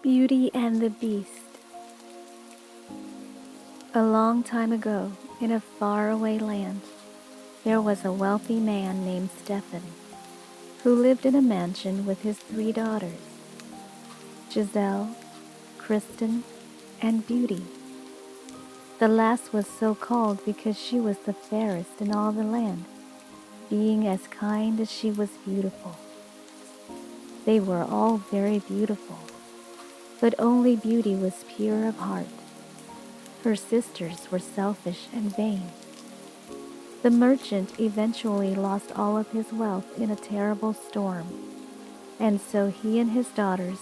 Beauty and the Beast. A long time ago, in a faraway land, there was a wealthy man named Stefan, who lived in a mansion with his 3 daughters, Giselle, Kristen, and Beauty. The last was so called because she was the fairest in all the land, being as kind as she was beautiful. They were all very beautiful, but only Beauty was pure of heart. Her sisters were selfish and vain. The merchant eventually lost all of his wealth in a terrible storm, and so he and his daughters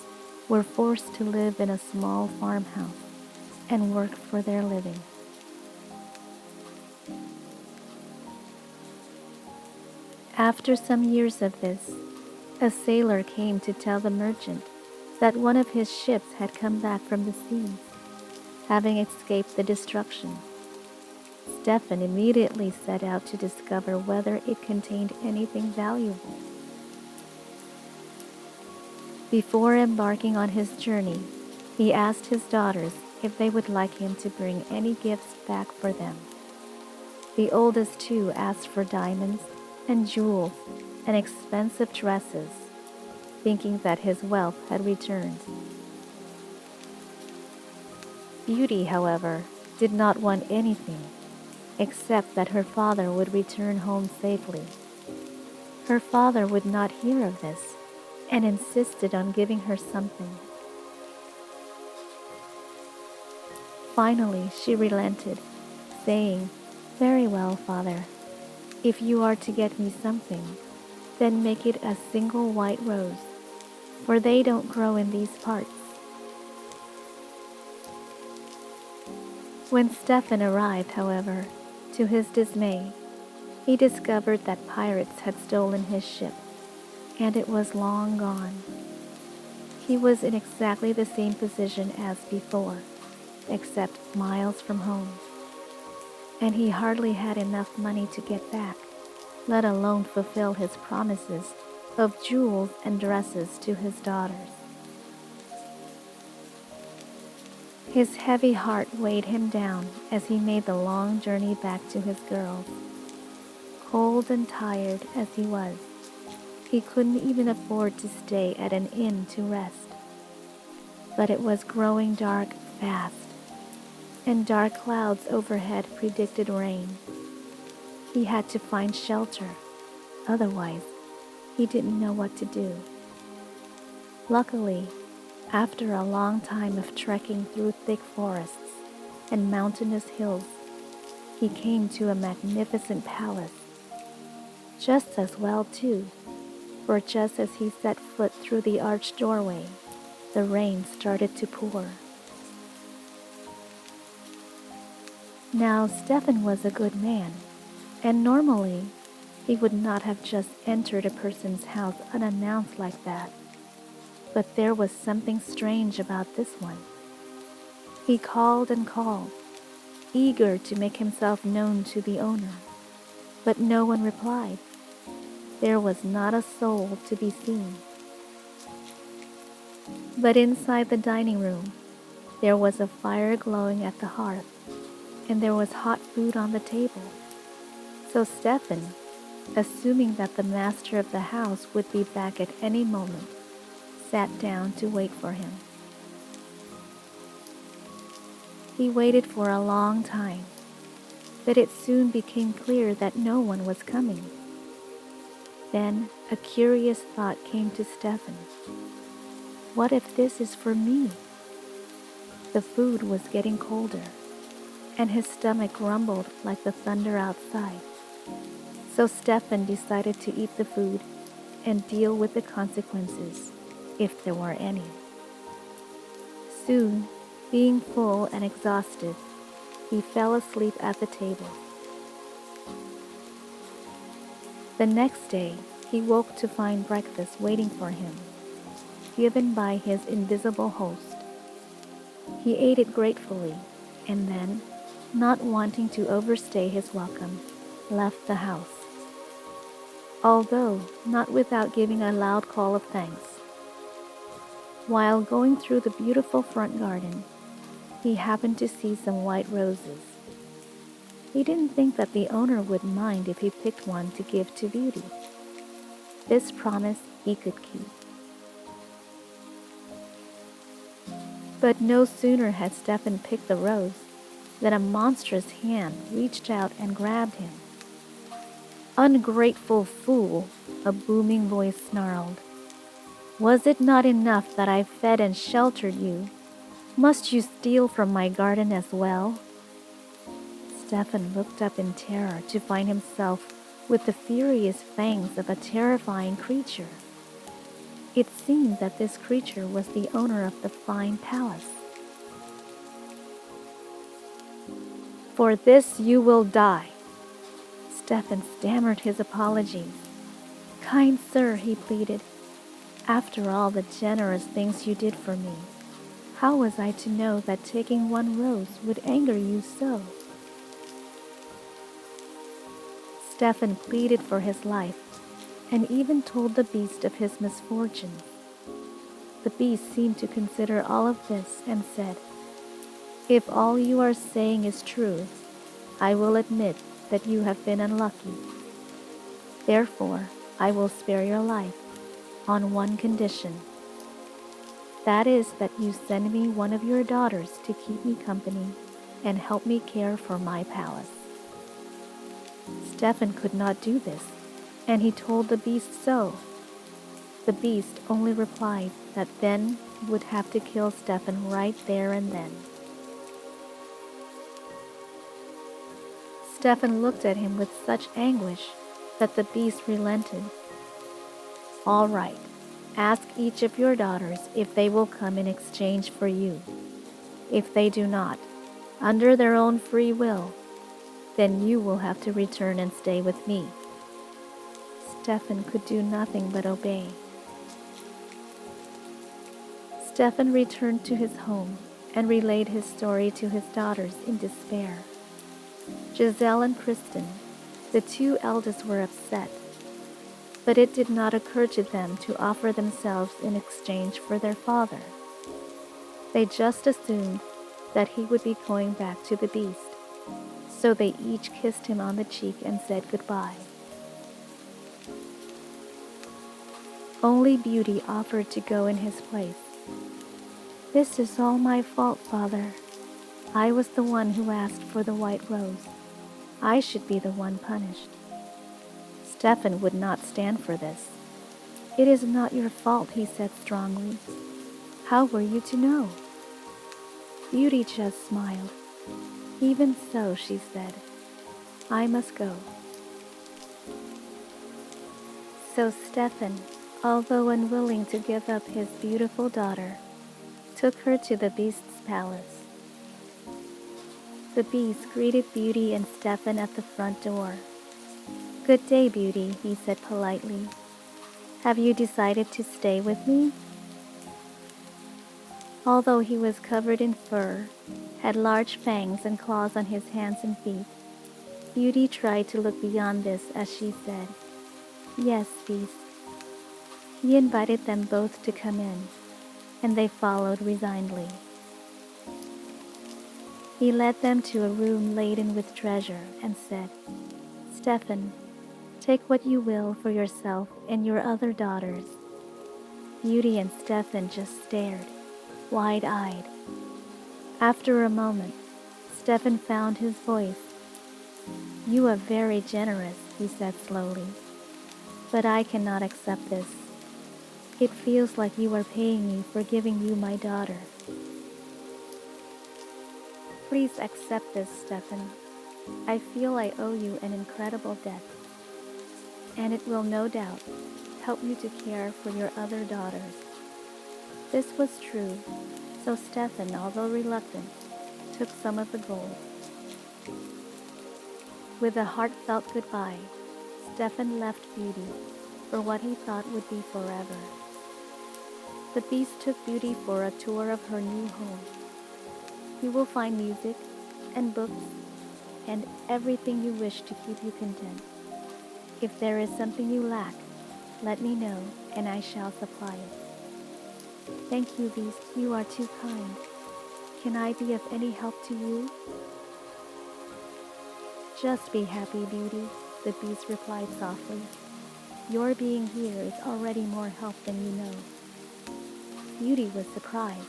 were forced to live in a small farmhouse and work for their living. After some years of this, a sailor came to tell the merchant that one of his ships had come back from the seas, having escaped the destruction. Stefan immediately set out to discover whether it contained anything valuable. Before embarking on his journey, he asked his daughters if they would like him to bring any gifts back for them. The oldest two asked for diamonds and jewels and expensive dresses, thinking that his wealth had returned. Beauty, however, did not want anything except that her father would return home safely. Her father would not hear of this and insisted on giving her something. Finally, she relented, saying, "Very well, father. If you are to get me something, then make it a single white rose, for they don't grow in these parts." When Stefan arrived, however, to his dismay, he discovered that pirates had stolen his ship, and it was long gone. He was in exactly the same position as before, except miles from home, and he hardly had enough money to get back, let alone fulfill his promises of jewels and dresses to his daughters. His heavy heart weighed him down as he made the long journey back to his girls. Cold and tired as he was, he couldn't even afford to stay at an inn to rest. But it was growing dark fast, and dark clouds overhead predicted rain. He had to find shelter, otherwise he didn't know what to do. Luckily, after a long time of trekking through thick forests and mountainous hills, he came to a magnificent palace. Just as well, too, for just as he set foot through the arched doorway, the rain started to pour. Now, Stefan was a good man, and normally he would not have just entered a person's house unannounced like that. But there was something strange about this one. He called and called, eager to make himself known to the owner, but no one replied. There was not a soul to be seen. But inside the dining room, there was a fire glowing at the hearth, and there was hot food on the table. So Stefan, assuming that the master of the house would be back at any moment, sat down to wait for him. He waited for a long time, but it soon became clear that no one was coming. Then a curious thought came to Stefan. What if this is for me? The food was getting colder, and his stomach rumbled like the thunder outside. So Stefan decided to eat the food and deal with the consequences, if there were any. Soon, being full and exhausted, he fell asleep at the table. The next day, he woke to find breakfast waiting for him, given by his invisible host. He ate it gratefully, and then, not wanting to overstay his welcome, left the house. Although not without giving a loud call of thanks. While going through the beautiful front garden, he happened to see some white roses. He didn't think that the owner would mind if he picked one to give to Beauty. This promise he could keep. But no sooner had Stefan picked the rose than a monstrous hand reached out and grabbed him. "Ungrateful fool," a booming voice snarled. "Was it not enough that I fed and sheltered you? Must you steal from my garden as well?" Stefan looked up in terror to find himself with the furious fangs of a terrifying creature. It seemed that this creature was the owner of the fine palace. "For this you will die." Stefan stammered his apologies. "Kind sir," he pleaded, "after all the generous things you did for me, how was I to know that taking one rose would anger you so?" Stefan pleaded for his life and even told the beast of his misfortunes. The beast seemed to consider all of this and said, "If all you are saying is true, I will admit that you have been unlucky. Therefore, I will spare your life on one condition. That is that you send me one of your daughters to keep me company and help me care for my palace." Stefan could not do this, and he told the beast so. The beast only replied that then he would have to kill Stefan right there and then. Stefan looked at him with such anguish that the beast relented. "All right, ask each of your daughters if they will come in exchange for you. If they do not, under their own free will, then you will have to return and stay with me." Stefan could do nothing but obey. Stefan returned to his home and relayed his story to his daughters in despair. Giselle and Kristen, the two eldest, were upset, but it did not occur to them to offer themselves in exchange for their father. They just assumed that he would be going back to the beast, so they each kissed him on the cheek and said goodbye. Only Beauty offered to go in his place. "This is all my fault, father. I was the one who asked for the white rose. I should be the one punished." Stefan would not stand for this. "It is not your fault," he said strongly. "How were you to know?" Beauty just smiled. "Even so," she said, "I must go." So Stefan, although unwilling to give up his beautiful daughter, took her to the beast's palace. The beast greeted Beauty and Stefan at the front door. "Good day, Beauty," he said politely. "Have you decided to stay with me?" Although he was covered in fur, had large fangs and claws on his hands and feet, Beauty tried to look beyond this as she said, "Yes, beast." He invited them both to come in, and they followed resignedly. He led them to a room laden with treasure and said, "Stefan, take what you will for yourself and your other daughters." Beauty and Stefan just stared, wide-eyed. After a moment, Stefan found his voice. "You are very generous," he said slowly, "but I cannot accept this. It feels like you are paying me for giving you my daughter." "Please accept this, Stefan. I feel I owe you an incredible debt, and it will no doubt help you to care for your other daughters." This was true, so Stefan, although reluctant, took some of the gold. With a heartfelt goodbye, Stefan left Beauty for what he thought would be forever. The beast took Beauty for a tour of her new home. You will find music and books and everything you wish to keep you content. If there is something you lack, let me know and I shall supply it. Thank you, Beast, you are too kind. Can I be of any help to you? Just be happy, Beauty, the Beast replied softly. Your being here is already more help than you know. Beauty was surprised.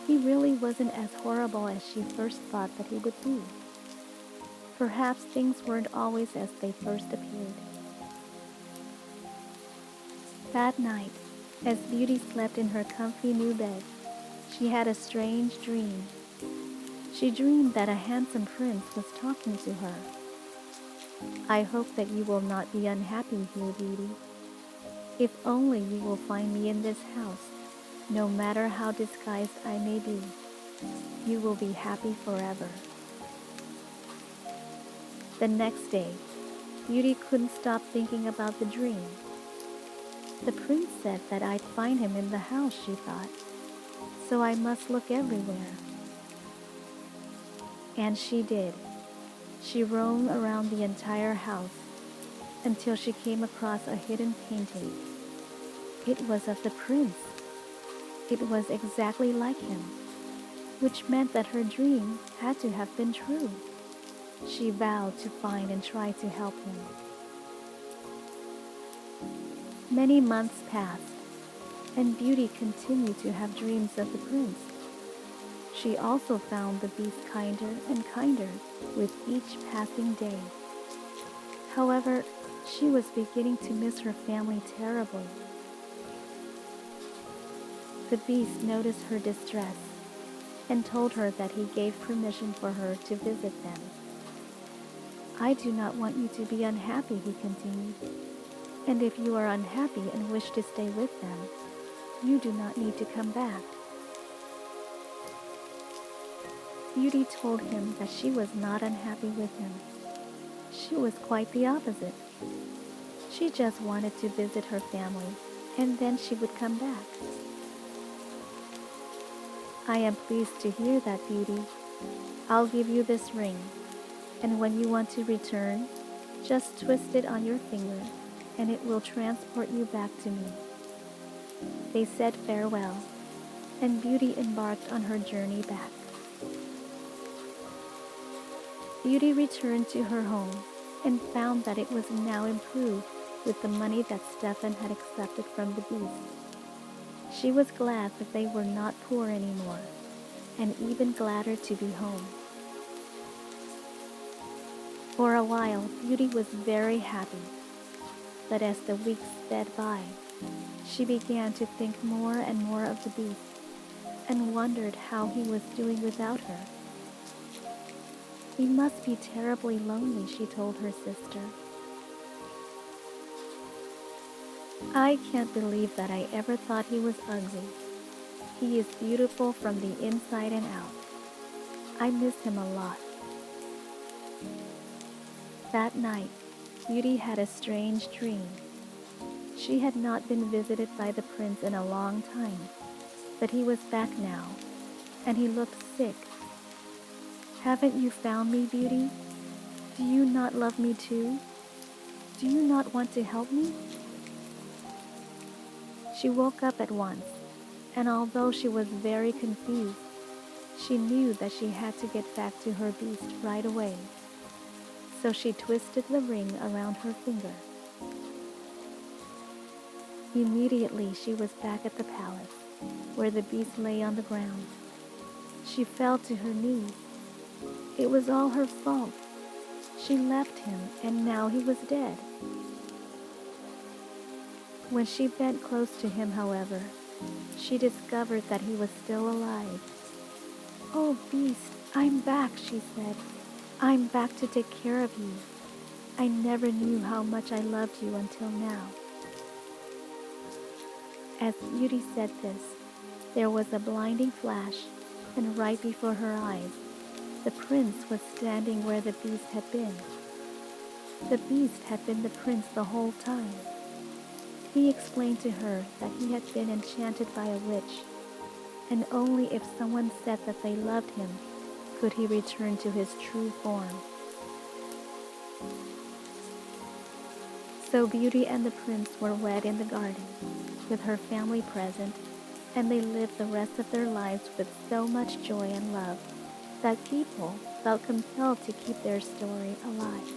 He really wasn't as horrible as she first thought that he would be. Perhaps things weren't always as they first appeared. That night, as Beauty slept in her comfy new bed, she had a strange dream. She dreamed that a handsome prince was talking to her. I hope that you will not be unhappy here, Beauty. If only you will find me in this house, no matter how disguised I may be, you will be happy forever. The next day, Beauty couldn't stop thinking about the dream. The prince said that I'd find him in the house, she thought, so I must look everywhere. And she did. She roamed around the entire house until she came across a hidden painting. It was of the prince. It was exactly like him, which meant that her dream had to have been true. She vowed to find and try to help him. Many months passed, and Beauty continued to have dreams of the prince. She also found the Beast kinder and kinder with each passing day. However, she was beginning to miss her family terribly. The Beast noticed her distress and told her that he gave permission for her to visit them. I do not want you to be unhappy, he continued. And if you are unhappy and wish to stay with them, you do not need to come back. Beauty told him that she was not unhappy with him. She was quite the opposite. She just wanted to visit her family, and then she would come back. I am pleased to hear that, Beauty. I'll give you this ring, and when you want to return, just twist it on your finger, and it will transport you back to me. They said farewell, and Beauty embarked on her journey back. Beauty returned to her home and found that it was now improved with the money that Stefan had accepted from the Beast. She was glad that they were not poor anymore, and even gladder to be home. For a while, Beauty was very happy, but as the weeks sped by, she began to think more and more of the Beast, and wondered how he was doing without her. He must be terribly lonely, she told her sister. I can't believe that I ever thought he was ugly. He is beautiful from the inside and out. I miss him a lot. That night, Beauty had a strange dream. She had not been visited by the prince in a long time, but he was back now, and he looked sick. Haven't you found me, Beauty? Do you not love me too? Do you not want to help me? She woke up at once, and although she was very confused, she knew that she had to get back to her Beast right away. So she twisted the ring around her finger. Immediately she was back at the palace, where the Beast lay on the ground. She fell to her knees. It was all her fault. She left him, and now he was dead. When she bent close to him, however, she discovered that he was still alive. "Oh, Beast, I'm back," she said. "I'm back to take care of you. I never knew how much I loved you until now." As Beauty said this, there was a blinding flash, and right before her eyes, the prince was standing where the Beast had been. The Beast had been the prince the whole time. He explained to her that he had been enchanted by a witch, and only if someone said that they loved him could he return to his true form. So Beauty and the prince were wed in the garden, with her family present, and they lived the rest of their lives with so much joy and love that people felt compelled to keep their story alive.